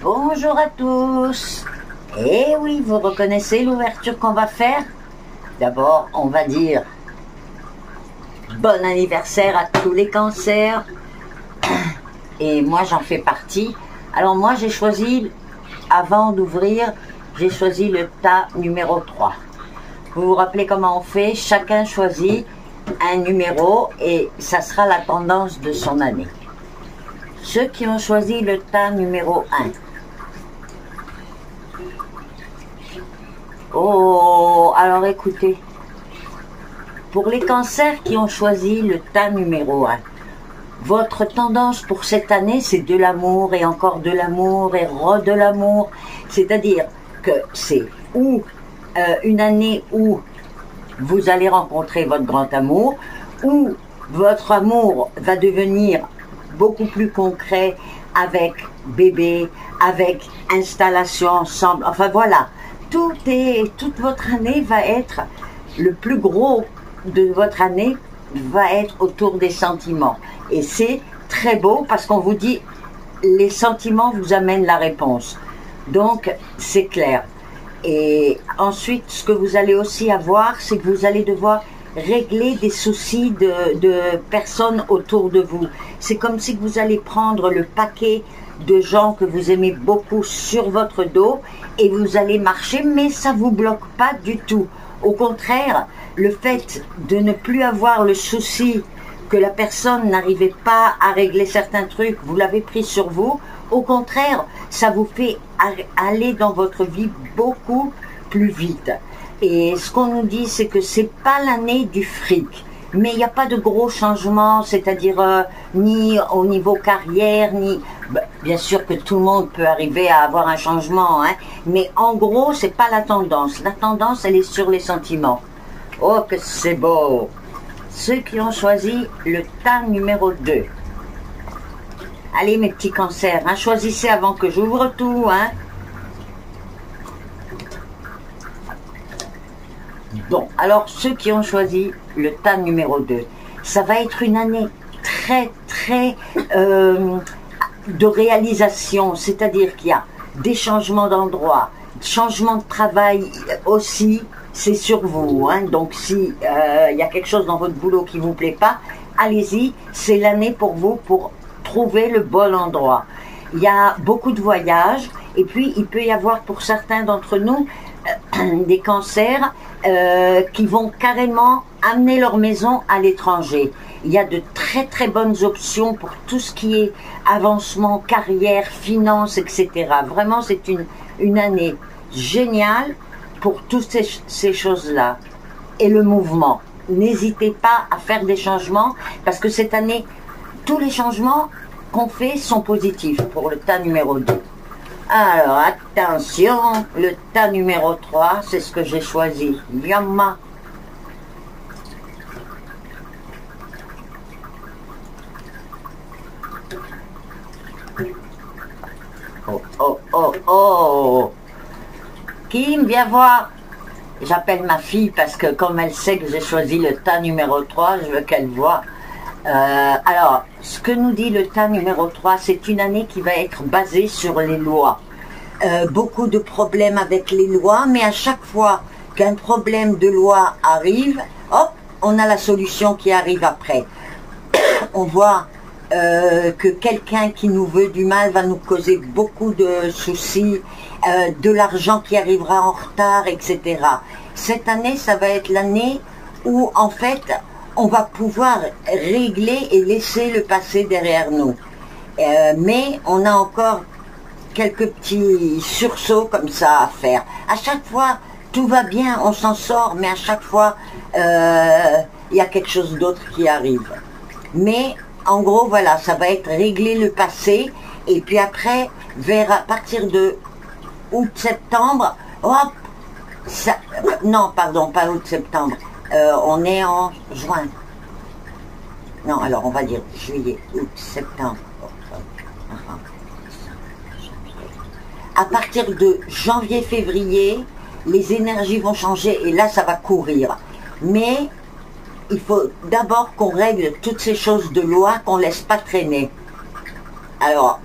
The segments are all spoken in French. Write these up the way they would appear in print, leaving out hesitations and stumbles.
Bonjour à tous. Eh oui, vous reconnaissez l'ouverture qu'on va faire? D'abord, on va dire bon anniversaire à tous les cancers. Et moi, j'en fais partie. Alors moi, j'ai choisi, avant d'ouvrir, j'ai choisi le tas numéro 3. Vous vous rappelez comment on fait? Chacun choisit un numéro et ça sera la tendance de son année. Ceux qui ont choisi le tas numéro 1. Oh, alors écoutez. Pour les cancers qui ont choisi le tas numéro 1, votre tendance pour cette année, c'est de l'amour et encore de l'amour et de l'amour. C'est-à-dire que c'est une année où vous allez rencontrer votre grand amour, où votre amour va devenir beaucoup plus concret avec bébé, avec installation ensemble. Enfin voilà, toute votre année va être, le plus gros de votre année va être autour des sentiments. Et c'est très beau parce qu'on vous dit, les sentiments vous amènent la réponse. Donc, c'est clair. Et ensuite, ce que vous allez aussi avoir, c'est que vous allez devoir régler des soucis de personnes autour de vous. C'est comme si vous allez prendre le paquet de gens que vous aimez beaucoup sur votre dos et vous allez marcher, mais ça ne vous bloque pas du tout. Au contraire, le fait de ne plus avoir le souci que la personne n'arrivait pas à régler certains trucs, vous l'avez pris sur vous, au contraire, ça vous fait aller dans votre vie beaucoup plus vite. Et ce qu'on nous dit, c'est que c'est pas l'année du fric, mais il n'y a pas de gros changements, c'est-à-dire ni au niveau carrière, ni... bien sûr que tout le monde peut arriver à avoir un changement, hein, mais en gros, c'est pas la tendance. La tendance, elle est sur les sentiments. Oh, que c'est beau! Ceux qui ont choisi le tas numéro 2. Allez, mes petits cancers, hein, choisissez avant que j'ouvre tout, hein. Bon, alors ceux qui ont choisi le tas numéro 2, ça va être une année très de réalisation, c'est-à-dire qu'il y a des changements d'endroit, changement de travail aussi, c'est sur vous, hein. Donc si il y a quelque chose dans votre boulot qui vous plaît pas, allez-y, c'est l'année pour vous pour trouver le bon endroit. Il y a beaucoup de voyages et puis il peut y avoir pour certains d'entre nous des cancers qui vont carrément amener leur maison à l'étranger. Il y a de très bonnes options pour tout ce qui est avancement, carrière, finance, etc. Vraiment, c'est une année géniale pour toutes ces choses-là. Et le mouvement. N'hésitez pas à faire des changements parce que cette année, tous les changements qu'on fait sont positifs pour le tas numéro 2. Alors, attention, le tas numéro 3, c'est ce que j'ai choisi. Yama. Oh. Kim, viens voir. J'appelle ma fille parce que comme elle sait que j'ai choisi le tas numéro 3, je veux qu'elle voie. Alors, ce que nous dit le tas numéro 3, c'est une année qui va être basée sur les lois. Beaucoup de problèmes avec les lois, mais à chaque fois qu'un problème de loi arrive, hop, on a la solution qui arrive après. On voit que quelqu'un qui nous veut du mal va nous causer beaucoup de soucis, de l'argent qui arrivera en retard, etc. Cette année, ça va être l'année où, en fait, on va pouvoir régler et laisser le passé derrière nous. Mais on a encore quelques petits sursauts comme ça à faire. À chaque fois, tout va bien, on s'en sort, mais à chaque fois, il y a quelque chose d'autre qui arrive. Mais, en gros, voilà, ça va être régler le passé, et puis après, à partir de août-septembre, hop, ça, non, pardon, pas août-septembre, on est en juin. Non, alors on va dire juillet, août, septembre. À partir de janvier-février, les énergies vont changer et là, ça va courir. Mais il faut d'abord qu'on règle toutes ces choses de loi qu'on ne laisse pas traîner. Alors,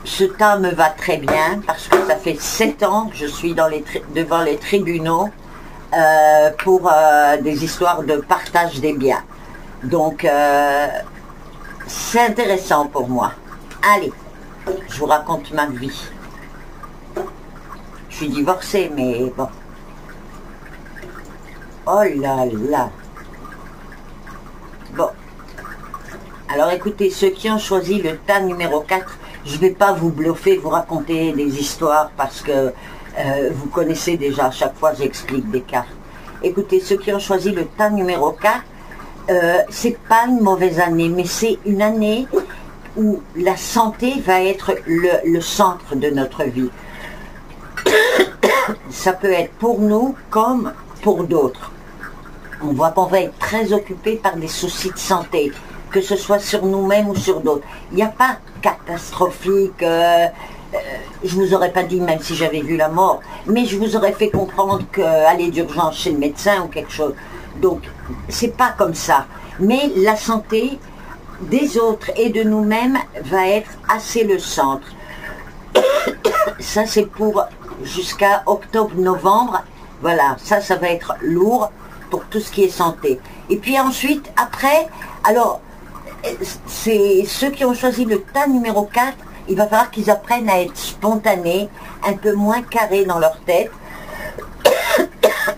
ce tas me va très bien parce que ça fait 7 ans que je suis devant les tribunaux pour des histoires de partage des biens. Donc, c'est intéressant pour moi. Allez, je vous raconte ma vie. Je suis divorcée, mais bon. Oh là là. Bon. Alors écoutez, ceux qui ont choisi le tas numéro 4, je ne vais pas vous bluffer, vous raconter des histoires parce que vous connaissez déjà, à chaque fois j'explique des cartes. Écoutez, ceux qui ont choisi le tas numéro 4, c'est pas une mauvaise année, mais c'est une année où la santé va être le centre de notre vie. Ça peut être pour nous comme pour d'autres. On voit qu'on va être très occupé par des soucis de santé, que ce soit sur nous-mêmes ou sur d'autres. Il n'y a pas catastrophique, je vous aurais pas dit même si j'avais vu la mort, mais je vous aurais fait comprendre qu'aller d'urgence chez le médecin ou quelque chose. Donc, c'est pas comme ça. Mais la santé des autres et de nous-mêmes va être assez le centre. Ça, c'est pour jusqu'à octobre-novembre. Voilà, ça va être lourd pour tout ce qui est santé. Et puis ensuite, après, alors, c'est ceux qui ont choisi le tas numéro 4, il va falloir qu'ils apprennent à être spontanés, un peu moins carrés dans leur tête.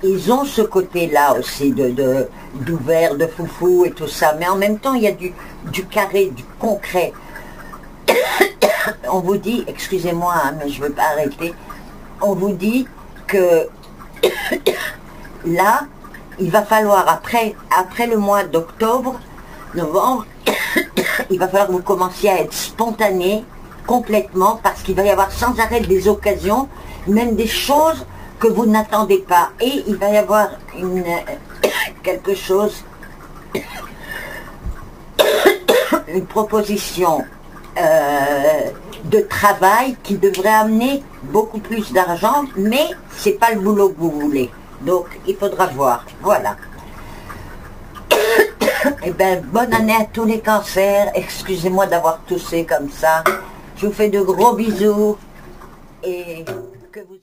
Ils ont ce côté-là aussi d'ouvert, de foufou et tout ça, mais en même temps il y a du carré, du concret. On vous dit, excusez-moi, hein, mais je ne veux pas arrêter, on vous dit que là, il va falloir, après le mois d'octobre, novembre, il va falloir que vous commenciez à être spontané complètement, parce qu'il va y avoir sans arrêt des occasions, même des choses que vous n'attendez pas. Et il va y avoir quelque chose, une proposition de travail qui devrait amener beaucoup plus d'argent, mais c'est pas le boulot que vous voulez. Donc il faudra voir. Voilà. Eh bien, bonne année à tous les cancers. Excusez-moi d'avoir toussé comme ça. Je vous fais de gros bisous et que vous...